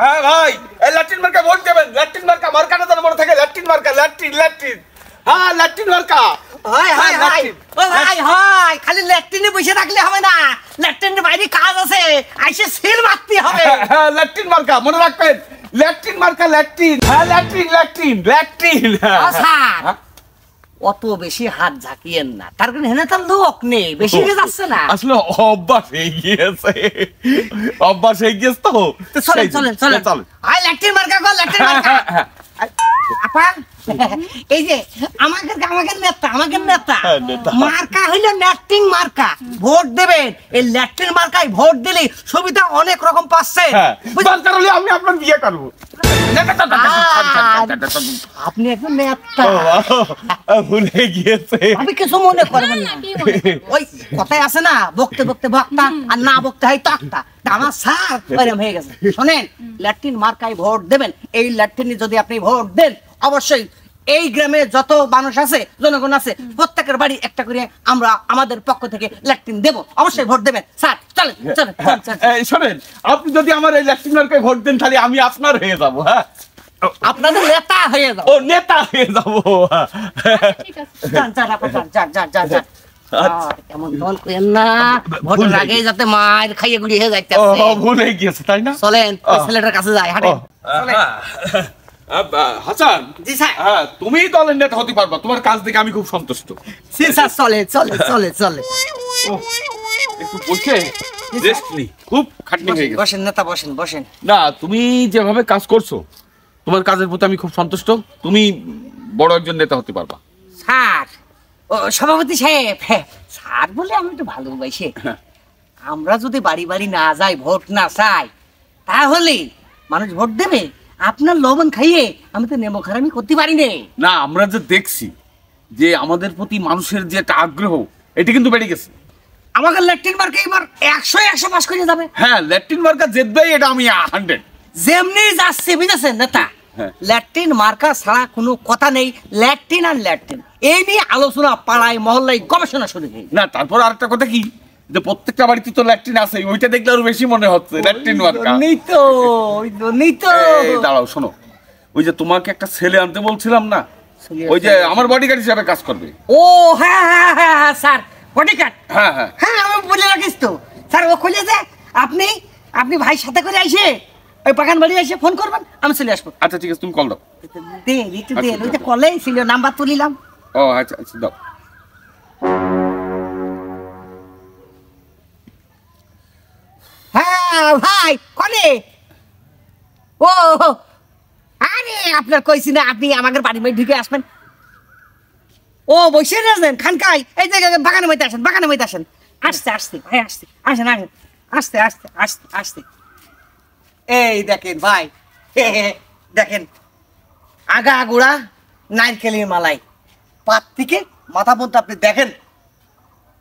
হ্যাঁ ভাই, এই ল্যাট্রিন মার্কা ভোট দেবেন। ল্যাট্রিন মার্কা, মার্কাটা যেন মনে থাকে, ল্যাট্রিন মার্কা, ল্যাট্রিন ল্যাট্রিন। হ্যাঁ ল্যাট্রিন মার্কা। হাই হাই হাই ও ভাই হাই, খালি ল্যাট্রিনে বসে থাকলে হবে না, ল্যাট্রিনের বাইরে কাজ আছে, আইসে সিল মারতে হবে। হ্যাঁ ল্যাট্রিন মার্কা মনে রাখবেন, ল্যাট্রিন মার্কা, ল্যাট্রিন। হ্যাঁ ল্যাট্রিন ল্যাট্রিন ল্যাট্রিন। স্যার অত বেশি হাত ঝাঁকিয়েন না, তার কারণে হেনে তার লোক নেই, বেশি হয়ে যাচ্ছে না। আসলে অভ্যাস হয়ে গিয়েছে, অভ্যাস হয়ে গিয়েছে তো। চলেন চলেন চলেন চলেন। আই ল্যাট্রিন মার্কা গো, ল্যাট্রিন মার্কা। আপা এই যে আমাদের নেতা মার্কা হইল ল্যাট্রিন মার্কা, ভোট দেবেন। এই ল্যাট্রিন মার্কায় ভোট দিলে সুবিধা অনেক রকম পাচ্ছে। দরকার হলে আমি আপনার বিয়ে করবো। আপনি একজন নেতা, ভুলে গিয়েছে। আমি কিছু মনে করবেন না, ওই কথাই আছে না, বকতে বকতে বক্তা আর না বকতে হয় তক্তা। আমার স্যার ওইরকম হয়ে গেছে। শোনেন, ল্যাট্রিন মার্কায় ভোট দেবেন। এই ল্যাট্রিনে যদি আপনি ভোট দেন, অবশ্যই এই গ্রামে যত মানুষ আছে, জনগণ আছে, প্রত্যেকের বাড়ি একটা করে আমরা আমাদের পক্ষ থেকে ল্যাট্রিন দেব। অবশ্যই ভোট দেবেন স্যার। চলেন চলেন। শোনেন, আপনি যদি আমার এই ল্যাট্রিন মার্কায় ভোট দেন, তাহলে আমি আপনার হয়ে যাবো। হ্যাঁ, আপনাদের নেতা হয়ে যাবো। ও নেতা হয়ে যাবো। ঠিক আছে, যান যান আপা, যান যান যান যান। কেমন দল করেন না, ভোটের আগে যাতে মার খাইয়ে গুড়িয়ে যাইতে। ভুলে গিয়েছে তাই না? চলেন ছেলেটার কাছে যাই, হাঁটেন। হাসান, জি স্যার। হ্যাঁ, তুমি দলের নেতা হতে পারবা, তোমার কাজ দেখে আমি খুব সন্তুষ্ট। জি স্যার, চলে চলে চলে চলে। একটু বসে রেস্ট নি, খুব খাটনি হয়ে গেছে। বসেন নেতা, বসেন বসেন। না, তুমি যেভাবে কাজ করছো, তোমার কাজের প্রতি আমি খুব সন্তুষ্ট। তুমি বড় একজন নেতা হতে পারবা। স্যার, ও সভাপতি সাহেব, স্যার বলে আমি একটু ভালোবাসি। আমরা যদি বাড়ি বাড়ি না যাই, ভোট না চাই, তাহলে মানুষ ভোট দেবে? আপনার লবণ খাইয়ে আমি তো নেমো খারামি করতে পারি না। আমরা যে দেখছি যে আমাদের প্রতি মানুষের যে একটা আগ্রহ, এটা কিন্তু বেড়ে গেছে। আমাকে ল্যাট্রিন মার্কা এবার 100 পাস করে যাবে। হ্যাঁ, ল্যাট্রিন মার্কা জিতবে, এটা আমি 100। যেমনি যাচ্ছে বুঝেছেন নেতা, ল্যাট্রিন মার্কা ছাড়া কোনো কথা নেই। ল্যাট্রিন আর ল্যাট্রিন এই নিয়ে আলোচনা পাড়ায় মহল্লায় গবেষণা শুরু হয়ে না। তারপর আরেকটা কথা কি, যে প্রত্যেকটা বাড়িতে তো ল্যাট্রিন আছে, ওইটা দেখলে আরো বেশি মনে হচ্ছে ল্যাট্রিন মার্কা। নেই তো দাঁড়াও, শোনো, ওই যে তোমাকে একটা ছেলে আনতে বলছিলাম না, ওই যে আমার বডিগার্ড হিসেবে কাজ করবে। ও হ্যাঁ হ্যাঁ হ্যাঁ স্যার, বডিগার্ড। হ্যাঁ হ্যাঁ হ্যাঁ, আমি বলে রাখিস তো স্যার। ও খুলে যে আপনি আপনি ভাই সাথে করে আইসে ওই বাগান বাড়ি এসে ফোন করবেন, আমি চলে আসবো। আচ্ছা ঠিক আছে, তুমি কল দাও। দেন একটু দেন, ওই যে কলেই ছিল, নাম্বার তুলিলাম। ও আচ্ছা আচ্ছা, দাও। হ্যাঁ ভাই, কলে? ও আরে আপনার কইছি না, আপনি আমাদের বাড়ির মধ্যে ঢুকে আসবেন। ও বসে রয়েছেন খানকাই, এই যে বাগানের মধ্যে আসেন, বাগানের মধ্যে আসেন। আসতে আসতে ভাই, আসতে আসেন আসেন, আসতে আসতে আসতে আসতে। এই দেখেন ভাই, দেখেন আগা আগুড়া নারকেলের মালাই, পাত থেকে মাথা পর্যন্ত আপনি দেখেন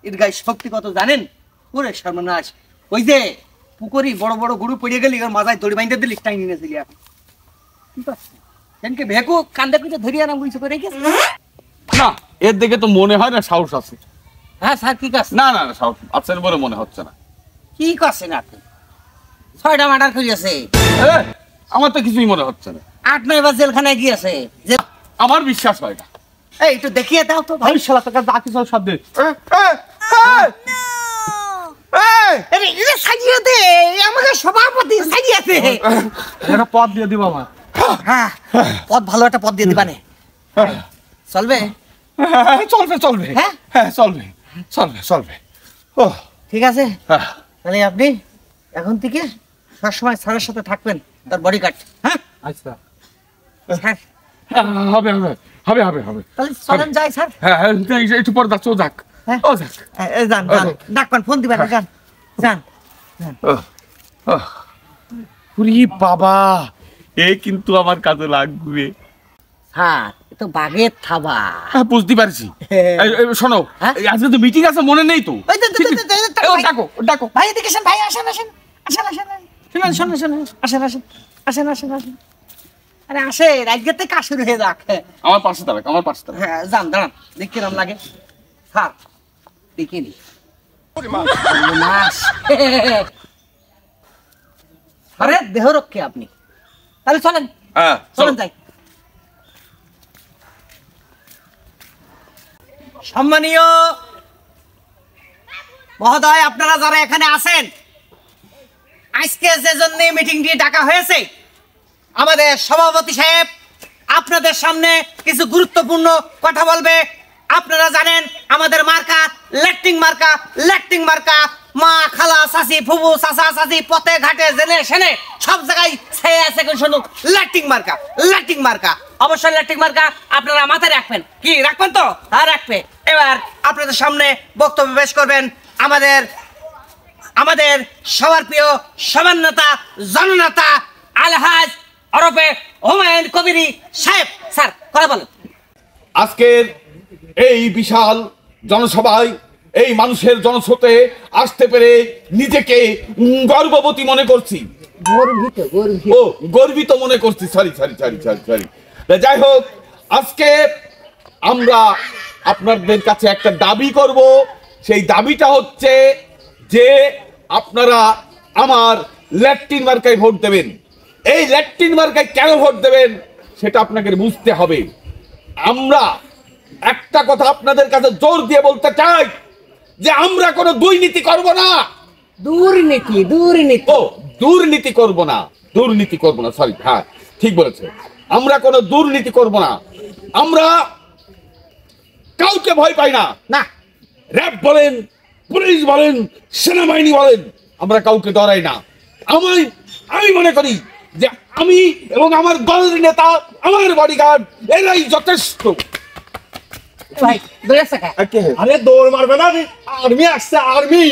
এর গায়ে শক্তি কত জানেন? ওরে সর্বনাশ, ওই যে পুকুরি বড় বড় গরু পড়ে গেলি ওর মাথায় দড়ি বাইন্ধে দিলি, টাইম নিয়েছিলি আপনি। কেনকে ভেকু কান্দা কুচে ধরিয়ে না বুঝতে করে গেছে না, এর দেখে তো মনে হয় না সাহস আছে। হ্যাঁ স্যার, ঠিক আছে। না না না, সাহস আছে বলে মনে হচ্ছে না। কি করছেন আপনি? 6টা মার্ডার করিয়েছে। আমার তো কিছুই মনে হচ্ছে না। 8-9 বার জেলখানায় গিয়েছে। আমার বিশ্বাস হয় না। এই একটু দেখিয়ে দাও তো ভাই। শালা টাকা যা কিছু সব দে। সাজিয়ে দে, আমাদের সভাপতি সাজিয়ে দে। একটা পদ দিয়ে দিব আমার। হ্যাঁ, পদ ভালো একটা পদ দিয়ে দিবানে। চলবে? চলবে চলবে। হ্যাঁ হ্যাঁ, চলবে চলবে চলবে। ও ঠিক আছে, তাহলে আপনি এখন থেকে সবসময় স্যারের সাথে থাকবেন, তার বডিগার্ড। হ্যাঁ আচ্ছা, হ্যাঁ হবে হবে হবে হবে হবে। তাহলে চলেন যাই স্যার। হ্যাঁ হ্যাঁ, একটু পর যাচ্ছ, যাক। ও যাক, যান যান, ডাকবেন, ফোন দিবেন, যান যান। পুরি বাবা, এ কিন্তু আমার কাজে লাগবে। হ্যাঁ, এ তো বাঘের থাবা। হ্যাঁ, বুঝতে পারছি। শোনো, আজকে তো মিটিং আছে, মনে নেই তো? ডাকো ডাকো ভাই, এদিকে আসেন ভাই, আসেন আসেন আসেন আসেন, শুনেন শুনেন শুনেন, আসেন আসেন আসেন আসেন আসেন। আরে আসেন, আজকে থেকে কাজ শুরু হয়ে যাক। আমার পাশে দাঁড়াক, আমার পাশে দাঁড়াক। হ্যাঁ, যান দাঁড়ান, দেখি কিরম লাগে। স্যার দেখিনি আরে দেহ রক্ষে আপনি তাহলে চলেন হ্যাঁ চলেন যাই। সম্মানীয় মহোদয়, আপনারা যারা এখানে আছেন, আজকে যে জন্য মিটিংটি ডাকা হয়েছে, আমাদের সভাপতি সাহেব আপনাদের সামনে কিছু গুরুত্বপূর্ণ কথা বলবে। আপনারা জানেন আমাদের মার্কা ল্যাট্রিন মার্কা। ল্যাট্রিন মার্কা মা খালা চাচি ফুবু চাচা চাচি পথে ঘাটে জেনে সেনে সব জায়গায় ছেয়ে আছে শুধু ল্যাট্রিন মার্কা। ল্যাট্রিন মার্কা অবশ্যই ল্যাট্রিন মার্কা আপনারা মাথায় রাখবেন। কি রাখবেন তো? হ্যাঁ রাখবে। এবার আপনাদের সামনে বক্তব্য পেশ করবেন আমাদের সবার প্রিয় সবার নেতা জননেতা আলহাজ ওরফে হুমায়ুন কবির সাহেব। স্যার কথা বলেন। আজকের এই বিশাল জনসভায় এই মানুষের জনস্রোতে আসতে পেরে নিজেকে গর্ববতী মনে করছি। ও গর্বিত মনে করছি। সরি। যাই হোক, আজকে আমরা আপনাদের কাছে একটা দাবি করব। সেই দাবিটা হচ্ছে যে আপনারা আমার ল্যাট্রিন মার্কায় ভোট দেবেন। এই ল্যাট্রিন মার্কায় কেন ভোট দেবেন সেটা আপনাকে বুঝতে হবে। আমরা একটা কথা আপনাদের কাছে জোর দিয়ে বলতে চাই যে আমরা কোনো দুর্নীতি করব না। দুর্নীতি করব না। সরি, হ্যাঁ ঠিক বলেছে। আমরা কোনো দুর্নীতি করব না। আমরা কাউকে ভয় পাই না। না, র‍্যাব বলেন, পুলিশ বলেন, সেনাবাহিনী বলেন, আমরা কাউকে ডরাই না। আমি মনে করি যে আমি এবং আমার দলের নেতা, আমার বডিগার্ড এরাই যথেষ্ট। ভাই দৌড়ে আসছে কে? আরে দৌড় মারবে না, আর্মি আসছে, আর্মি।